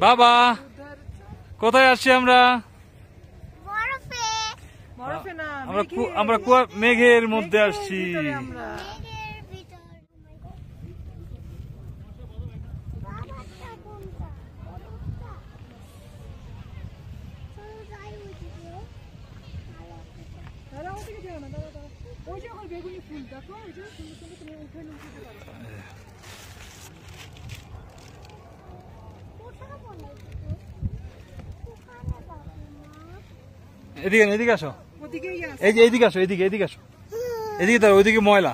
বাবা কোথায় আসছি আমরা? আমরা মেঘের মধ্যে আসছি। এদিকে এদিকে আসো, এইদিকে আসো, এদিকে এদিকে আসো, এদিকে তো ওইদিকে ময়লা।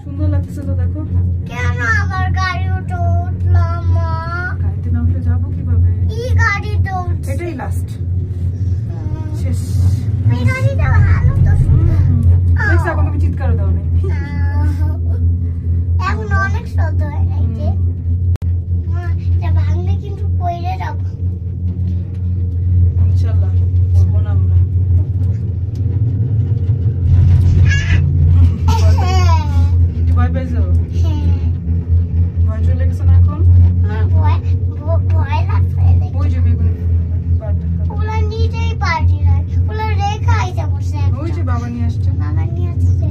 সুন্দর লাগছে তো দেখো। কেন আমার গাড়ি উঠলাম মা? গাড়িতে না উঠলে যাবো কিভাবে? এই গাড়িতে উঠছি। এটাই লাস্ট, শেষ। এই গাড়িটা ভালো তো সুন্দর। দেখছো এখন তুমি চিৎকার দাও না। এখন অনেক শব্দ হয়ে গেছে। এটা ভাঙলে কিন্তু পড়ে যাবো। ইনশাআল্লাহ পড়বো না আমরা। ভয় পেয়েছো? ভয় চলে গেছে না এখন? ভয় লাগছে। ওই যে বেগুনি ওগুলো নিজেই পারছি না, ওগুলো রেখে আইসা বসে। ওই যে বাবা নিয়ে আসছে। বাবা নিয়ে আসছে।